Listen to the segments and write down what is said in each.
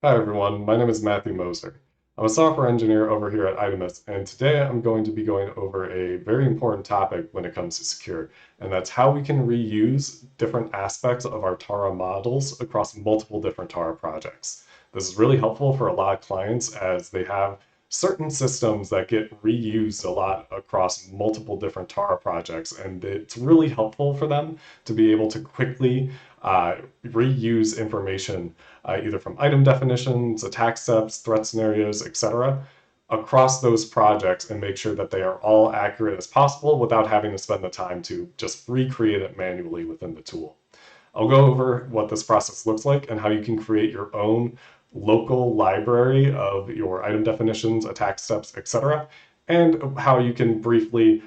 Hi everyone, my name is Matthew Moser. I'm a software engineer over here at Itemus, and today I'm going to be going over a very important topic when it comes to secure, and that's how we can reuse different aspects of our Tara models across multiple different Tara projects. This is really helpful for a lot of clients as they have certain systems that get reused a lot across multiple different Tara projects, and it's really helpful for them to be able to quickly reuse information either from item definitions, attack steps, threat scenarios, etc., across those projects and make sure that they are all accurate as possible without having to spend the time to just recreate it manually within the tool. I'll go over what this process looks like and how you can create your own local library of your item definitions, attack steps, etc., and how you can briefly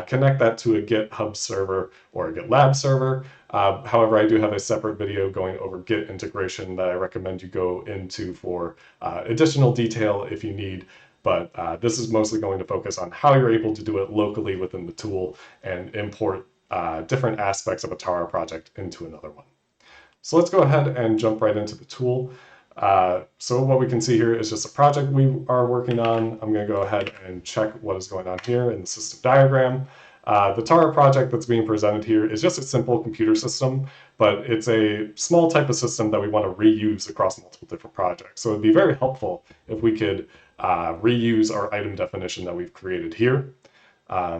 connect that to a GitHub server or a GitLab server. However, I do have a separate video going over Git integration that I recommend you go into for additional detail if you need. But this is mostly going to focus on how you're able to do it locally within the tool and import different aspects of a Tara project into another one. So let's go ahead and jump right into the tool. So what we can see here is just a project we are working on. I'm going to go ahead and check what is going on here in the system diagram. The Tara project that's being presented here is just a simple computer system, but it's a small type of system that we want to reuse across multiple different projects. So it'd be very helpful if we could reuse our item definition that we've created here.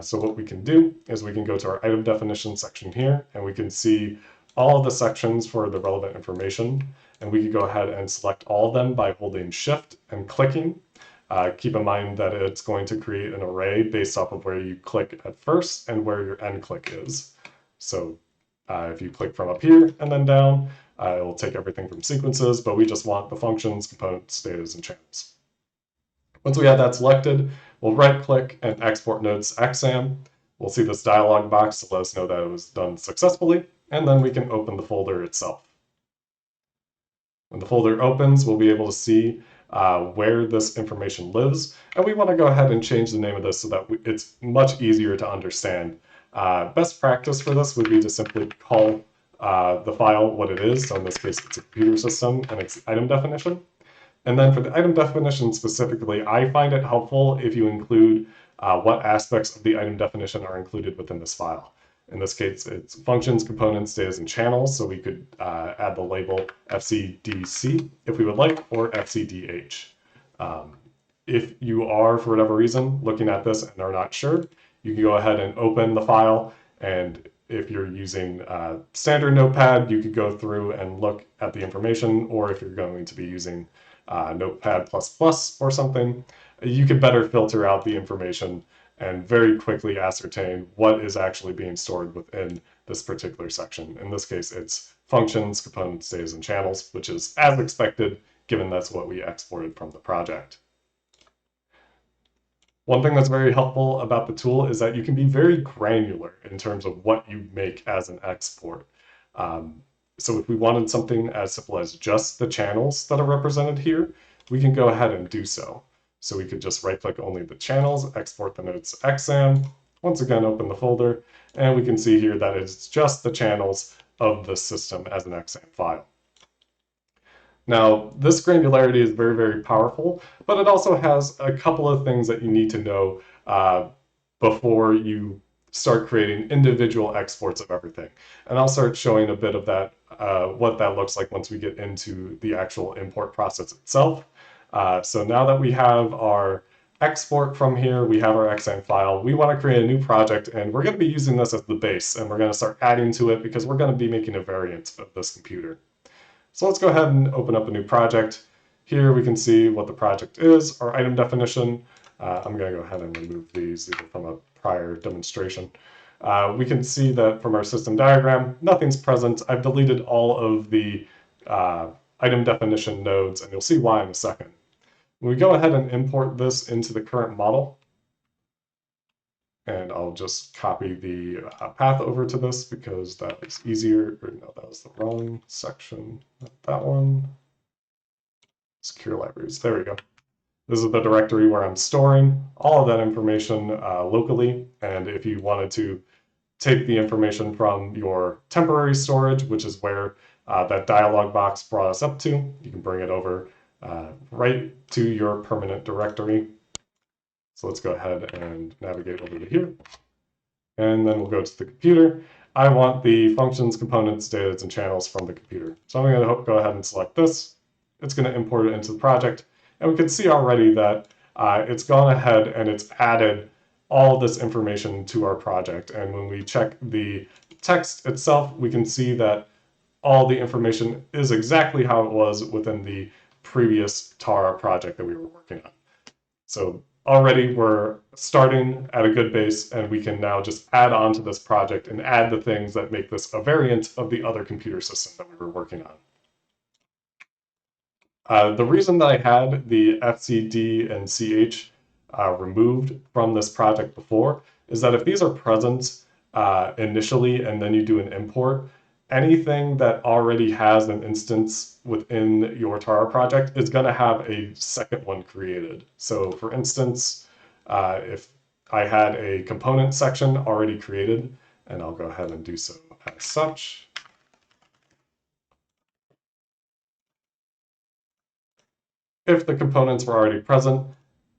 So what we can do is we can go to our item definition section here, and we can see all of the sections for the relevant information. And we can go ahead and select all of them by holding Shift and clicking. Keep in mind that it's going to create an array based off of where you click at first and where your end click is. So if you click from up here and then down, it will take everything from sequences, but we just want the functions, components, status, and channels. Once we have that selected, we'll right click and export nodes to xsam. We'll see this dialog box to let us know that it was done successfully, and then we can open the folder itself. When the folder opens, we'll be able to see where this information lives, and we want to go ahead and change the name of this so that it's much easier to understand. Best practice for this would be to simply call the file what it is, so in this case it's a computer system and it's item definition. And then for the item definition specifically, I find it helpful if you include what aspects of the item definition are included within this file. In this case, it's functions, components, status, and channels. So we could add the label FCDC if we would like, or FCDH. If you are, for whatever reason, looking at this and are not sure, you can go ahead and open the file. And if you're using standard Notepad, you could go through and look at the information, or if you're going to be using Notepad++ or something, you could better filter out the information and very quickly ascertain what is actually being stored within this particular section. In this case, it's functions, components, status, and channels, which is as expected, given that's what we exported from the project. One thing that's very helpful about the tool is that you can be very granular in terms of what you make as an export. So if we wanted something as simple as just the channels that are represented here, we can go ahead and do so. So we could just right-click only the channels, export the nodes to xsam, once again open the folder, and we can see here that it's just the channels of the system as an xsam file. Now, this granularity is very, very powerful, but it also has a couple of things that you need to know before you start creating individual exports of everything. And I'll start showing a bit of that, what that looks like once we get into the actual import process itself. So now that we have our export from here, we have our xsam file, we want to create a new project, and we're going to be using this as the base, and we're going to start adding to it because we're going to be making a variant of this computer. So let's go ahead and open up a new project. Here we can see what the project is, our item definition. I'm going to go ahead and remove these from a prior demonstration. We can see that from our system diagram, nothing's present. I've deleted all of the item definition nodes, and you'll see why in a second. When we go ahead and import this into the current model, and I'll just copy the path over to this because that is easier. Or no, that was the wrong section. Not that one. Secure libraries. There we go. This is the directory where I'm storing all of that information locally. And if you wanted to take the information from your temporary storage, which is where that dialog box brought us up to, you can bring it over right to your permanent directory. So let's go ahead and navigate over to here. And then we'll go to the computer. I want the functions, components, data, and channels from the computer. So I'm going to go ahead and select this. It's going to import it into the project. And we can see already that it's gone ahead and it's added all this information to our project. And when we check the text itself, we can see that all the information is exactly how it was within the previous Tara project that we were working on. So already we're starting at a good base, and we can now just add on to this project and add the things that make this a variant of the other computer system that we were working on. The reason that I had the FCD and CH removed from this project before is that if these are present initially and then you do an import, anything that already has an instance within your Tara project is going to have a second one created. So for instance, if I had a component section already created, and I'll go ahead and do so as such. If the components were already present,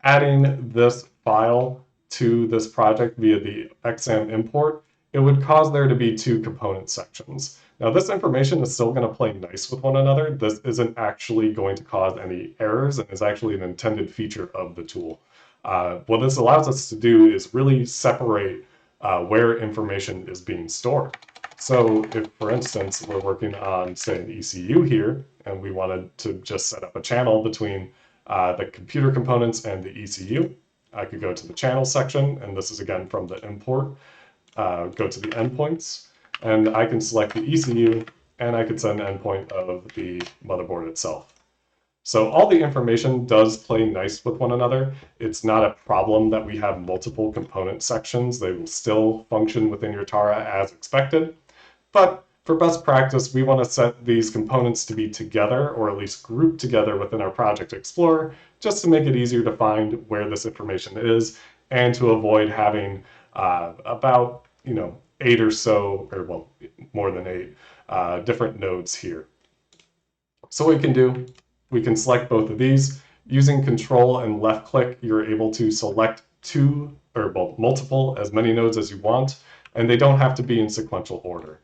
adding this file to this project via the xsam import, it would cause there to be two component sections. Now this information is still going to play nice with one another. This isn't actually going to cause any errors and is actually an intended feature of the tool. What this allows us to do is really separate where information is being stored. So if, for instance, we're working on, say, an ECU here, and we wanted to just set up a channel between the computer components and the ECU, I could go to the channel section, and this is again from the import, go to the endpoints, and I can select the ECU, and I could set an endpoint of the motherboard itself. So all the information does play nice with one another. It's not a problem that we have multiple component sections. They will still function within your Tara as expected. But for best practice, we want to set these components to be together, or at least grouped together within our Project Explorer, just to make it easier to find where this information is, and to avoid having about 8 or so, or well, more than 8 different nodes here. So what we can do, we can select both of these. Using Control and left click, you're able to select multiple, as many nodes as you want, and they don't have to be in sequential order.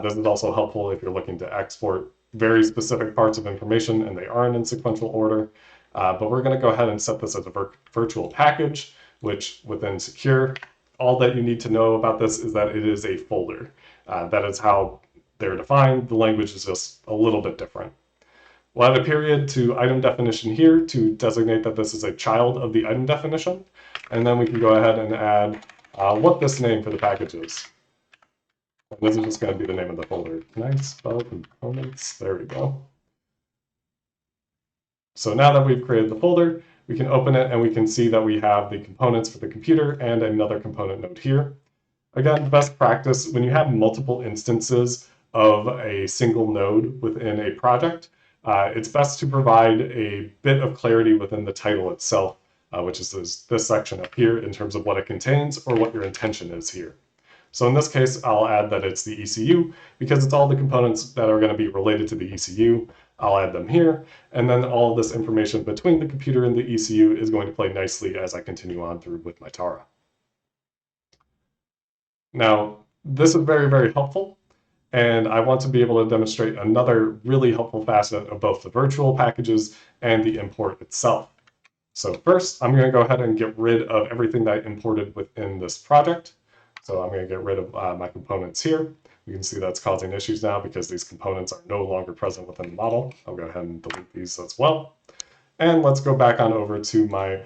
This is also helpful if you're looking to export very specific parts of information and they aren't in sequential order. But we're going to go ahead and set this as a virtual package, which within Secure, all that you need to know about this is that it is a folder. That is how they're defined. The language is just a little bit different. We'll add a period to item definition here to designate that this is a child of the item definition. And then we can go ahead and add what this name for the package is. This is just going to be the name of the folder. Can I spell components? There we go. So now that we've created the folder, we can open it and we can see that we have the components for the computer and another component node here. Again, best practice, when you have multiple instances of a single node within a project, it's best to provide a bit of clarity within the title itself, which is this section up here in terms of what it contains or what your intention is here. So in this case, I'll add that it's the ECU because it's all the components that are going to be related to the ECU. I'll add them here, and then all this information between the computer and the ECU is going to play nicely as I continue on through with my Tara. Now, this is very, very helpful, and I want to be able to demonstrate another really helpful facet of both the virtual packages and the import itself. So first, I'm going to go ahead and get rid of everything that I imported within this project. So I'm going to get rid of my components here. You can see that's causing issues now because these components are no longer present within the model. I'll go ahead and delete these as well. And let's go back on over to my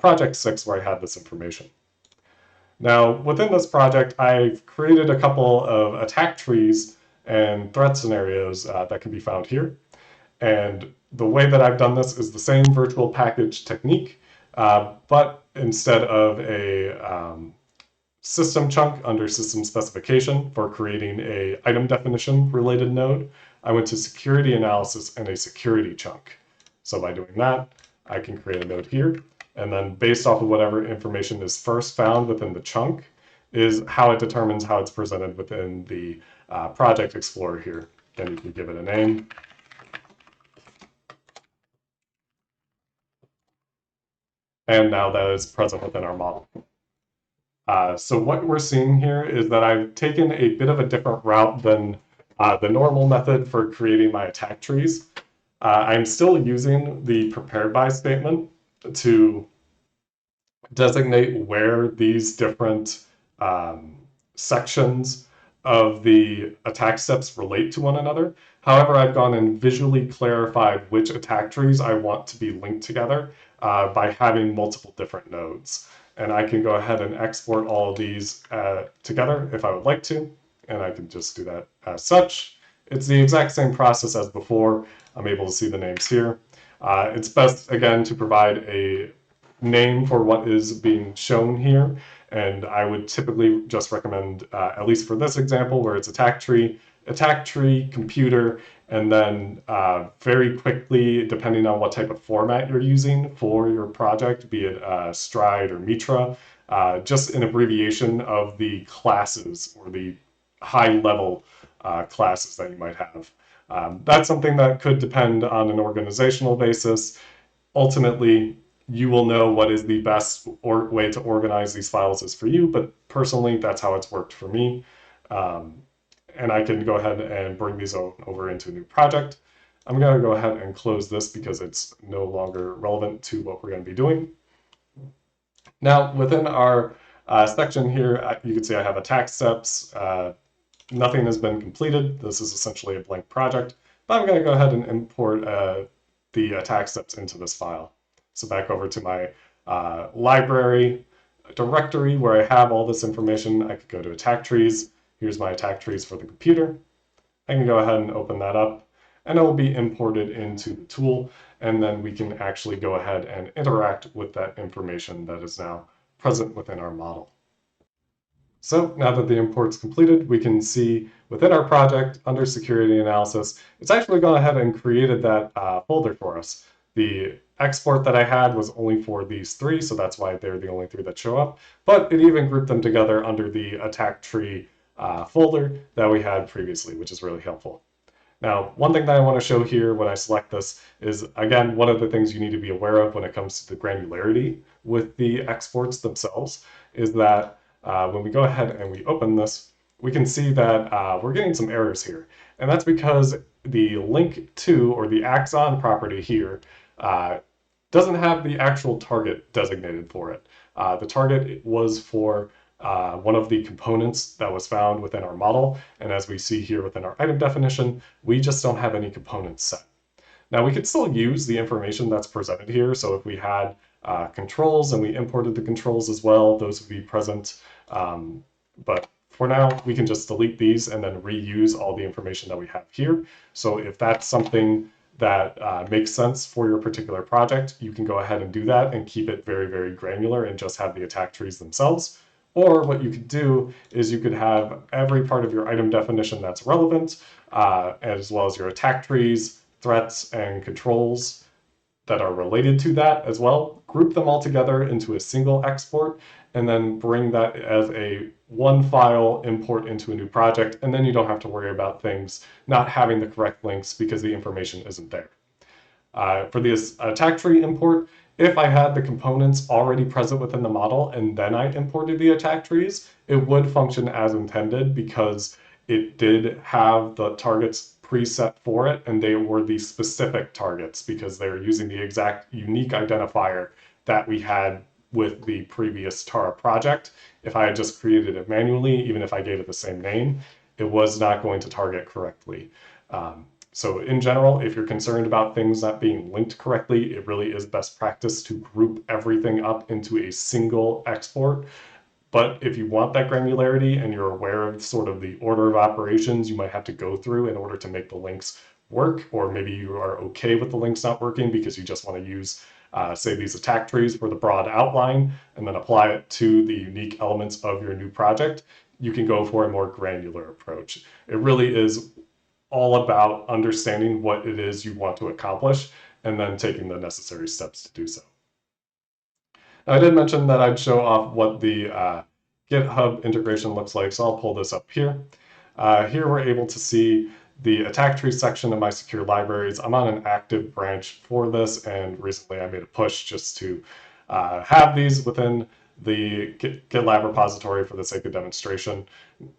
project 6 where I had this information. Now, within this project, I've created a couple of attack trees and threat scenarios that can be found here. And the way that I've done this is the same virtual package technique, but instead of a system chunk under system specification for creating a item definition related node, I went to security analysis and a security chunk. So by doing that, I can create a node here, and then based off of whatever information is first found within the chunk is how it determines how it's presented within the Project Explorer here. Then you can give it a name. and now that is present within our model. So what we're seeing here is that I've taken a bit of a different route than the normal method for creating my attack trees. I'm still using the prepared by statement to designate where these different sections of the attack steps relate to one another. However, I've gone and visually clarified which attack trees I want to be linked together by having multiple different nodes. And I can go ahead and export all of these together if I would like to, and I can just do that as such. It's the exact same process as before. I'm able to see the names here. It's best, again, to provide a name for what is being shown here. And I would typically just recommend, at least for this example, where it's attack tree, computer, and then very quickly, depending on what type of format you're using for your project, be it Stride or Mitra, just an abbreviation of the classes or the high-level classes that you might have. That's something that could depend on an organizational basis. Ultimately, you will know what is the best way to organize these files is for you, but personally, that's how it's worked for me. And I can go ahead and bring these over into a new project. I'm going to go ahead and close this because it's no longer relevant to what we're going to be doing. Now, within our section here, you can see I have attack steps. Nothing has been completed. This is essentially a blank project, but I'm going to go ahead and import the attack steps into this file. So back over to my library directory where I have all this information, I could go to attack trees. Here's my attack trees for the computer. I can go ahead and open that up, and it will be imported into the tool, and then we can actually go ahead and interact with that information that is now present within our model. So now that the import's completed, we can see within our project under security analysis, it's actually gone ahead and created that folder for us. The export that I had was only for these three, so that's why they're the only three that show up, but it even grouped them together under the attack tree folder that we had previously, which is really helpful. Now, one thing that I want to show here when I select this is, again, one of the things you need to be aware of when it comes to the granularity with the exports themselves is that when we go ahead and we open this, we can see that we're getting some errors here. And that's because the link to, or the xsam property here, doesn't have the actual target designated for it. The target was for one of the components that was found within our model. And as we see here within our item definition, we just don't have any components set. Now we could still use the information that's presented here. So if we had controls and we imported the controls as well, those would be present. But for now, we can just delete these and then reuse all the information that we have here. So if that's something that makes sense for your particular project, you can go ahead and do that and keep it very, very granular and just have the attack trees themselves. Or what you could do is you could have every part of your item definition that's relevant, as well as your attack trees, threats, and controls that are related to that as well. Group them all together into a single export, and then bring that as a one file import into a new project, and then you don't have to worry about things not having the correct links because the information isn't there. For this attack tree import, if I had the components already present within the model and then I imported the attack trees, it would function as intended because it did have the targets preset for it and they were the specific targets because they were using the exact unique identifier that we had with the previous Tara project. If I had just created it manually, even if I gave it the same name, it was not going to target correctly. So in general, if you're concerned about things not being linked correctly, it really is best practice to group everything up into a single export. But if you want that granularity and you're aware of sort of the order of operations you might have to go through in order to make the links work, or maybe you are okay with the links not working because you just want to use, say, these attack trees for the broad outline and then apply it to the unique elements of your new project, you can go for a more granular approach. It really is all about understanding what it is you want to accomplish and then taking the necessary steps to do so. Now, I did mention that I'd show off what the GitHub integration looks like, so I'll pull this up here. Here we're able to see the attack tree section of my secure libraries. I'm on an active branch for this, and recently I made a push just to have these within the GitLab repository for the sake of demonstration.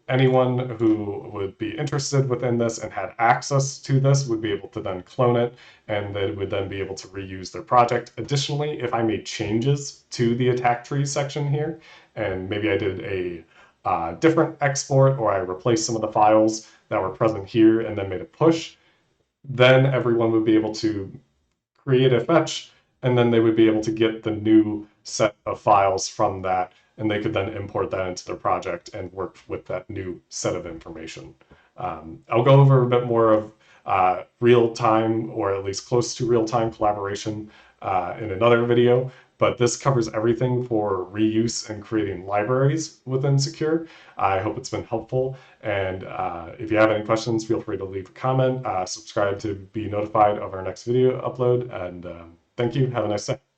Anyone who would be interested within this and had access to this would be able to then clone it, and they would then be able to reuse their project. Additionally, if I made changes to the attack trees section here, and maybe I did a different export, or I replaced some of the files that were present here and then made a push, then everyone would be able to create a fetch, and then they would be able to get the new set of files from that, and they could then import that into their project and work with that new set of information. I'll go over a bit more of real-time, or at least close to real-time collaboration in another video, but this covers everything for reuse and creating libraries within Secure. I hope it's been helpful, and if you have any questions, feel free to leave a comment, subscribe to be notified of our next video upload, and thank you. Have a nice day.